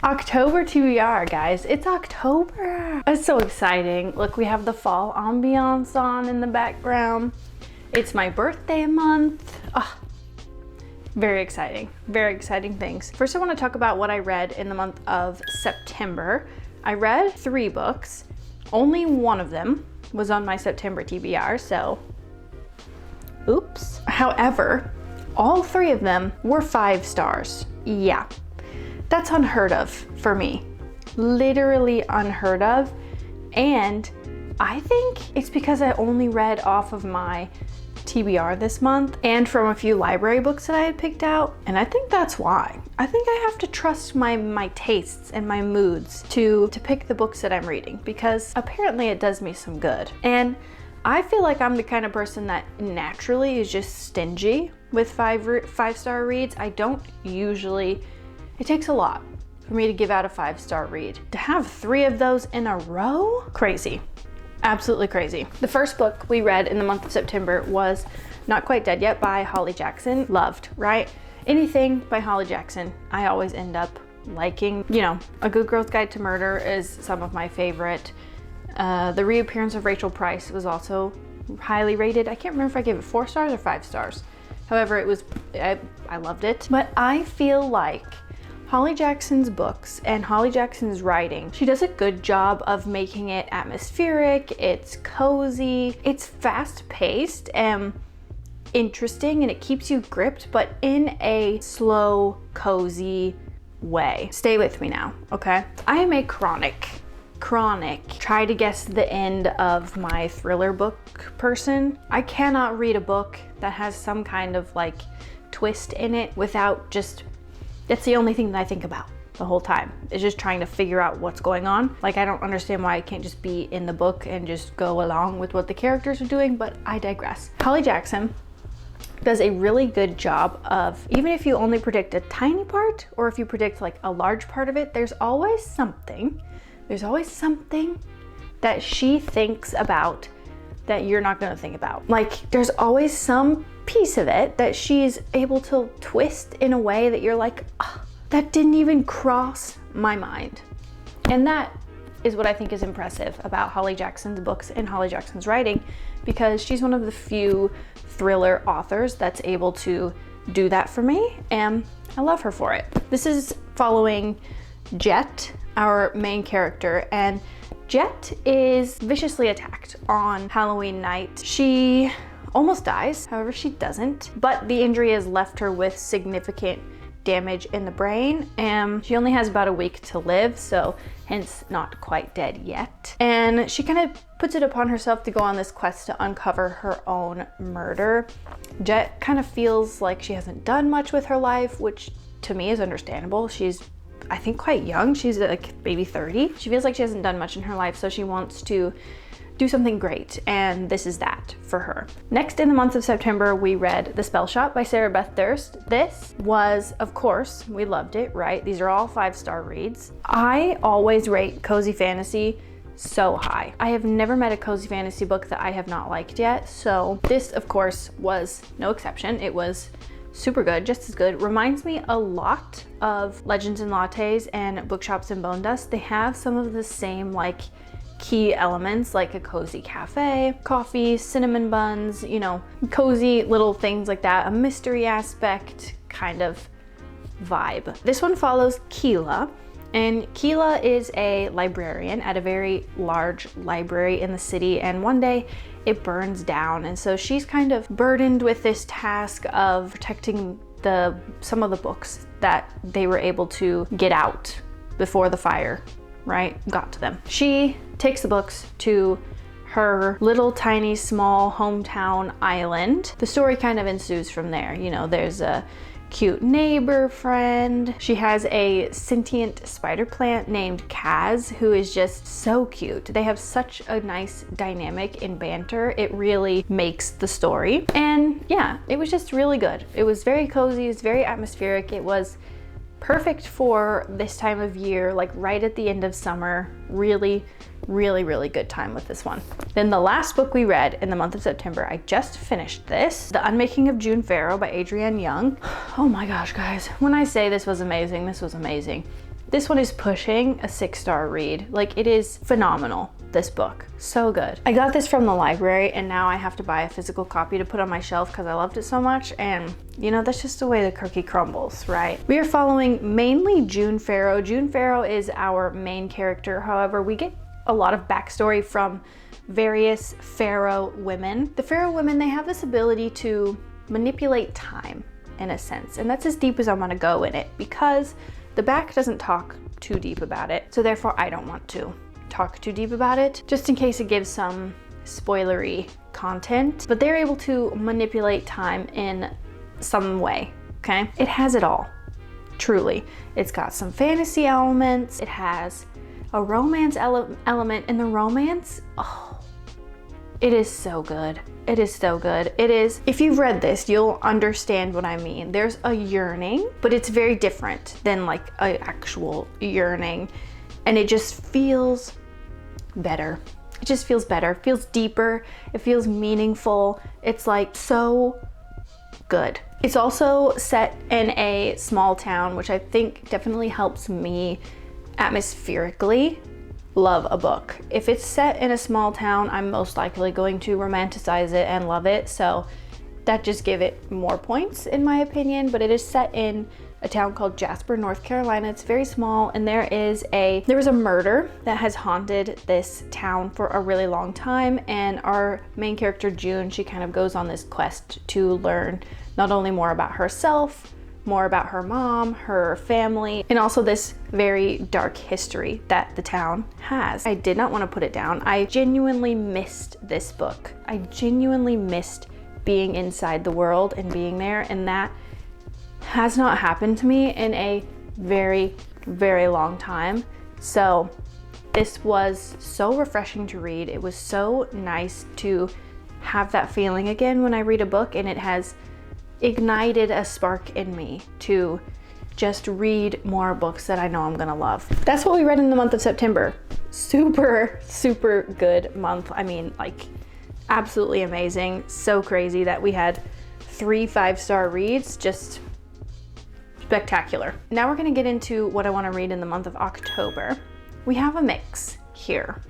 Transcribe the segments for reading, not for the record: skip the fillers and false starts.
October TBR, guys. It's October. It's so exciting. Look, we have the fall ambiance on in the background. It's my birthday month. Oh, very exciting things. First, I want to talk about what I read in the month of September. I read 3 books. Only one of them was on my September TBR, so oops. However, all 3 of them were 5 stars. Yeah, that's unheard of for me. Literally unheard of. And I think it's because I only read off of my TBR this month and from a few library books that I had picked out. And I think that's why. I think I have to trust my tastes and my moods to pick the books that I'm reading, because apparently it does me some good. And I feel like I'm the kind of person that naturally is just stingy with 5-star reads. I don't usually, it takes a lot for me to give out a 5-star read. To have 3 of those in a row, crazy. Absolutely crazy. The first book we read in the month of September was Not Quite Dead Yet by Holly Jackson. Loved, right? Anything by Holly Jackson, I always end up liking. You know, A Good Girl's Guide to Murder is some of my favorite. The reappearance of Rachel Price was also highly rated. I can't remember if I gave it 4 stars or 5 stars. However, it was, I loved it. But I feel like Holly Jackson's books and Holly Jackson's writing, she does a good job of making it atmospheric, it's cozy, it's fast-paced and interesting, and it keeps you gripped, but in a slow, cozy way. Stay with me now, okay? I am a chronic try to guess the end of my thriller book person. I cannot read a book that has some kind of like twist in it without just, that's the only thing that I think about the whole time, is just trying to figure out what's going on. Like, I don't understand why I can't just be in the book and just go along with what the characters are doing, but I digress. Holly Jackson does a really good job of, even if you only predict a tiny part, or if you predict like a large part of it, there's always something that she thinks about that you're not gonna think about. Like, there's always some piece of it that she's able to twist in a way that you're like, oh, that didn't even cross my mind. And that is what I think is impressive about Holly Jackson's books and Holly Jackson's writing, because she's one of the few thriller authors that's able to do that for me, and I love her for it. This is following Jet, our main character, and Jet is viciously attacked on Halloween night. She almost dies, however she doesn't, but the injury has left her with significant damage in the brain, and she only has about a week to live, so hence not quite dead yet. And she kind of puts it upon herself to go on this quest to uncover her own murder. Jet kind of feels like she hasn't done much with her life, which to me is understandable. She's, I think, quite young. She's like maybe 30. She feels like she hasn't done much in her life, so she wants to do something great, and this is that for her. Next, in the month of September, we read The Spell Shop by Sarah Beth Durst. This was, of course, we loved it, right? These are all 5-star reads. I always rate cozy fantasy so high. I have never met a cozy fantasy book that I have not liked yet, so this, of course, was no exception. It was super good, just as good. Reminds me a lot of Legends and Lattes and Bookshops and Bone Dust. They have some of the same like key elements, like a cozy cafe, coffee, cinnamon buns, you know, cozy little things like that, a mystery aspect kind of vibe. This one follows Keela, and Keela is a librarian at a very large library in the city, and one day it burns down, and so she's kind of burdened with this task of protecting some of the books that they were able to get out before the fire, right, got to them. She takes the books to her little tiny small hometown island. The story kind of ensues from there. You know, there's a cute neighbor friend. She has a sentient spider plant named Kaz, who is just so cute. They have such a nice dynamic and banter. It really makes the story. And yeah, it was just really good. It was very cozy, it was very atmospheric. It was perfect for this time of year, like right at the end of summer. Really good time with this one. Then the last book we read in the month of September, I just finished this, The Unmaking of June Farrow by Adrienne Young. Oh my gosh, guys, when I say this was amazing, this was amazing. This one is pushing a 6-star read. Like, it is phenomenal, this book. So good. I got this from the library and now I have to buy a physical copy to put on my shelf because I loved it so much, and you know, that's just the way the cookie crumbles, right? We are following mainly June Farrow. June Farrow is our main character. However, we get a lot of backstory from various Farrow women. The Farrow women, they have this ability to manipulate time in a sense, and that's as deep as I'm gonna go in it because the back doesn't talk too deep about it, so therefore I don't want to talk too deep about it, just in case it gives some spoilery content. But they're able to manipulate time in some way, okay? It has it all, truly. It's got some fantasy elements, it has a romance element, and the romance, oh, it is so good. It is so good. It is, if you've read this, you'll understand what I mean. There's a yearning, but it's very different than like an actual yearning. And it just feels better. It just feels better. It feels deeper. It feels meaningful. It's like so good. It's also set in a small town, which I think definitely helps me atmospherically love a book. If it's set in a small town, I'm most likely going to romanticize it and love it, so that just give it more points in my opinion. But it is set in a town called Jasper, North Carolina. It's very small, and there was a murder that has haunted this town for a really long time, and our main character June, she kind of goes on this quest to learn not only more about herself, more about her mom, her family, and also this very dark history that the town has. I did not want to put it down. I genuinely missed this book. I genuinely missed being inside the world and being there, and that has not happened to me in a very, very long time. So this was so refreshing to read. It was so nice to have that feeling again when I read a book, and it has ignited a spark in me to just read more books that I know I'm gonna love. That's what we read in the month of September. Super, super good month. I mean, like, absolutely amazing. So crazy that we had 3 5-star reads, just spectacular. Now we're gonna get into what I wanna read in the month of October. We have a mix here.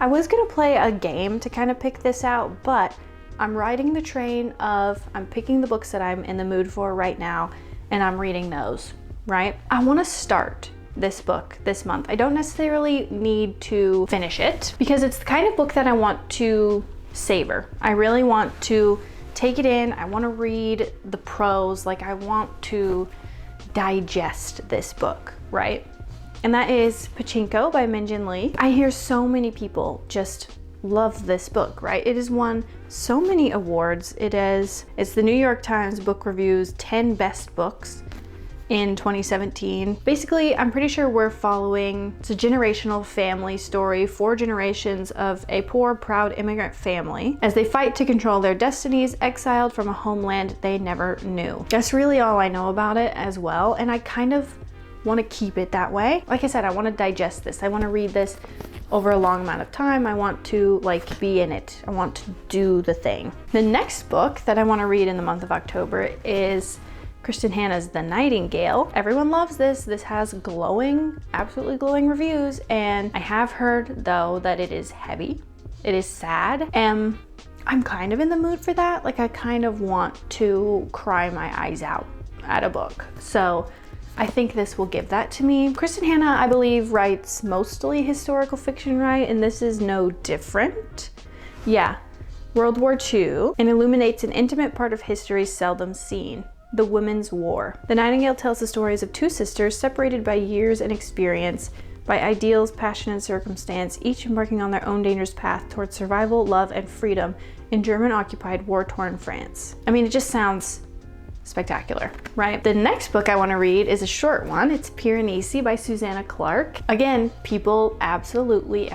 I was gonna play a game to kind of pick this out, but I'm riding the train of, I'm picking the books that I'm in the mood for right now, and I'm reading those, right? I wanna start this book this month. I don't necessarily need to finish it because it's the kind of book that I want to savor. I really want to take it in. I wanna read the prose, like I want to digest this book, right? And that is Pachinko by Minjin Lee. I hear so many people just love this book, right? It has won so many awards. It's the New York Times Book Review's 10 best books in 2017. Basically, I'm pretty sure we're following, it's a generational family story, 4 generations of a poor, proud immigrant family as they fight to control their destinies, exiled from a homeland they never knew. That's really all I know about it as well, and I kind of want to keep it that way. Like I said, I want to digest this. I want to read this over a long amount of time. I want to like be in it. I want to do the thing. The next book that I want to read in the month of October is Kristen Hanna's The Nightingale. Everyone loves this. This has glowing, absolutely glowing reviews, and I have heard though that it is heavy, it is sad, and I'm kind of in the mood for that. Like I kind of want to cry my eyes out at a book. So I think this will give that to me. Kristen Hanna, I believe, writes mostly historical fiction, right? And this is no different. Yeah, World War II, and illuminates an intimate part of history seldom seen, the Women's War. The Nightingale tells the stories of 2 sisters separated by years and experience, by ideals, passion, and circumstance, each embarking on their own dangerous path towards survival, love, and freedom in German-occupied, war-torn France. I mean, it just sounds spectacular, right? The next book I want to read is a short one. It's Piranesi by Susanna Clark. Again, people absolutely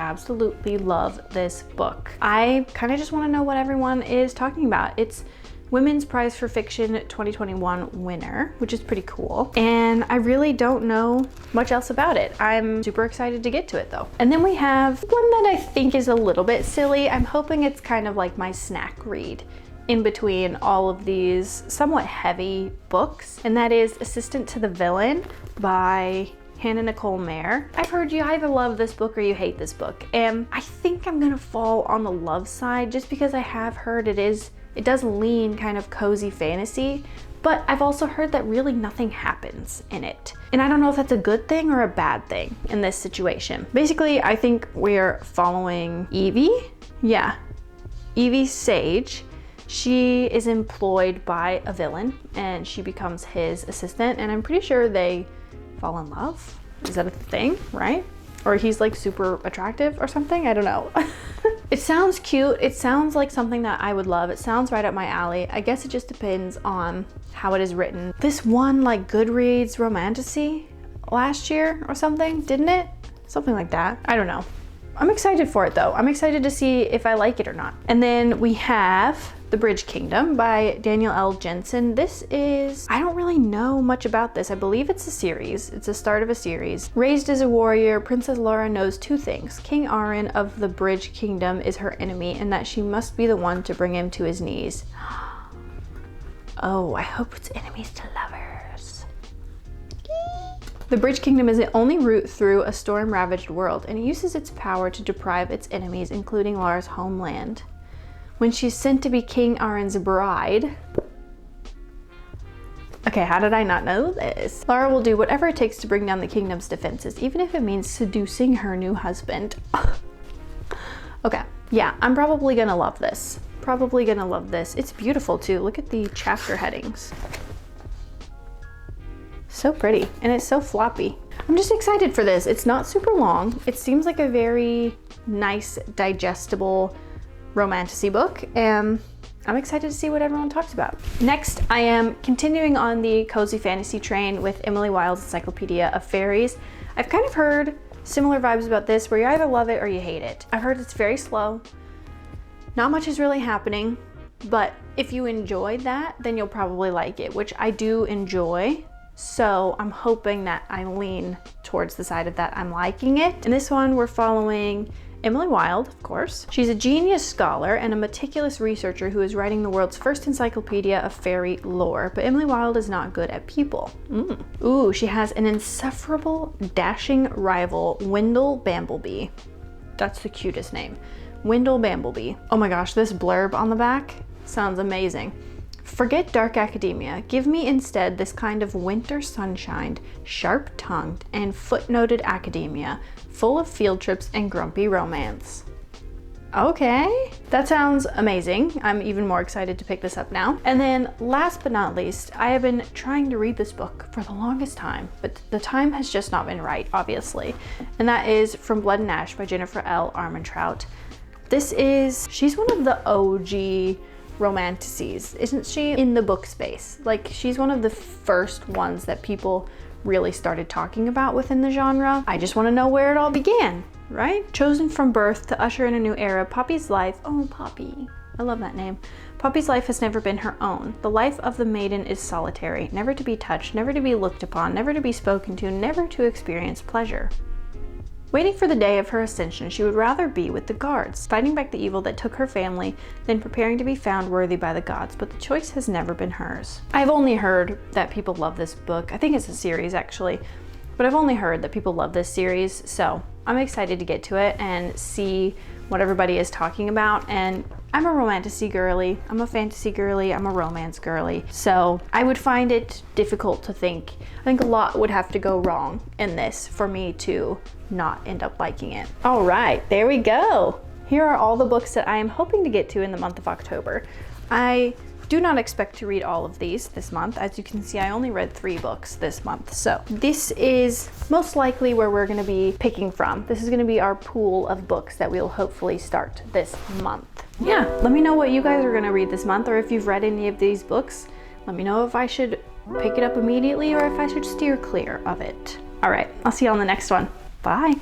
love this book. I kind of just want to know what everyone is talking about. It's Women's Prize for Fiction 2021 winner, which is pretty cool. And I really don't know much else about it. I'm super excited to get to it though. And then we have one that I think is a little bit silly. I'm hoping it's kind of like my snack read in between all of these somewhat heavy books, and that is Assistant to the Villain by Hannah Nicole Mayer. I've heard you either love this book or you hate this book, and I think I'm gonna fall on the love side just because I have heard it does lean kind of cozy fantasy, but I've also heard that really nothing happens in it. And I don't know if that's a good thing or a bad thing in this situation. Basically, I think we're following Evie. Yeah, Evie Sage. She is employed by a villain and she becomes his assistant, and I'm pretty sure they fall in love. Is that a thing, right? Or he's like super attractive or something, I don't know. It sounds cute. It sounds like something that I would love. It sounds right up my alley. I guess it just depends on how it is written. This won like Goodreads Romantasy last year or something, didn't it? Something like that. I don't know. I'm excited for it though. I'm excited to see if I like it or not. And then we have The Bridge Kingdom by Daniel L. Jensen. This is, I don't really know much about this. I believe it's a series. It's the start of a series. Raised as a warrior, Princess Laura knows two things. King Arin of the Bridge Kingdom is her enemy and that she must be the one to bring him to his knees. Oh, I hope it's enemies to lovers. The Bridge Kingdom is the only route through a storm-ravaged world, and it uses its power to deprive its enemies, including Laura's homeland. When she's sent to be King Arin's bride... Okay, how did I not know this? Laura will do whatever it takes to bring down the kingdom's defenses, even if it means seducing her new husband. Okay, yeah, I'm probably gonna love this. Probably gonna love this. It's beautiful too. Look at the chapter headings. So pretty, and it's so floppy. I'm just excited for this. It's not super long. It seems like a very nice, digestible romantasy book, and I'm excited to see what everyone talks about. Next, I am continuing on the cozy fantasy train with Emily Wilde's Encyclopedia of Fairies. I've kind of heard similar vibes about this, where you either love it or you hate it. I've heard it's very slow. Not much is really happening, but if you enjoyed that, then you'll probably like it, which I do enjoy. So I'm hoping that I lean towards the side of that I'm liking it. In this one, we're following Emily Wilde, of course. She's a genius scholar and a meticulous researcher who is writing the world's first encyclopedia of fairy lore, but Emily Wilde is not good at people. Ooh, she has an insufferable, dashing rival, Wendell Bamblebee. That's the cutest name. Wendell Bamblebee. Oh my gosh, this blurb on the back sounds amazing. Forget dark academia. Give me instead this kind of winter sunshine, sharp-tongued and footnoted academia, full of field trips and grumpy romance. Okay, that sounds amazing. I'm even more excited to pick this up now. And then last but not least, I have been trying to read this book for the longest time, but the time has just not been right, obviously. And that is From Blood and Ash by Jennifer L. Armentrout. She's one of the OG romantasies, isn't she, in the book space? Like, she's one of the first ones that people really started talking about within the genre. I just want to know where it all began, right? Chosen from birth to usher in a new era, Poppy's life, oh Poppy, I love that name. Poppy's life has never been her own. The life of the maiden is solitary, never to be touched, never to be looked upon, never to be spoken to, never to experience pleasure. Waiting for the day of her ascension, she would rather be with the guards, fighting back the evil that took her family, than preparing to be found worthy by the gods, but the choice has never been hers. I've only heard that people love this book. I think it's a series actually, but I've only heard that people love this series, so I'm excited to get to it and see what everybody is talking about. And I'm a romantasy girly, I'm a fantasy girly, I'm a romance girly, so I would find it difficult to think. I think a lot would have to go wrong in this for me to not end up liking it. All right, there we go. Here are all the books that I am hoping to get to in the month of October. I do not expect to read all of these this month. As you can see, I only read 3 books this month. So this is most likely where we're gonna be picking from. This is gonna be our pool of books that we'll hopefully start this month. Yeah, let me know what you guys are gonna read this month, or if you've read any of these books. Let me know if I should pick it up immediately or if I should steer clear of it. All right, I'll see you on the next one. Bye.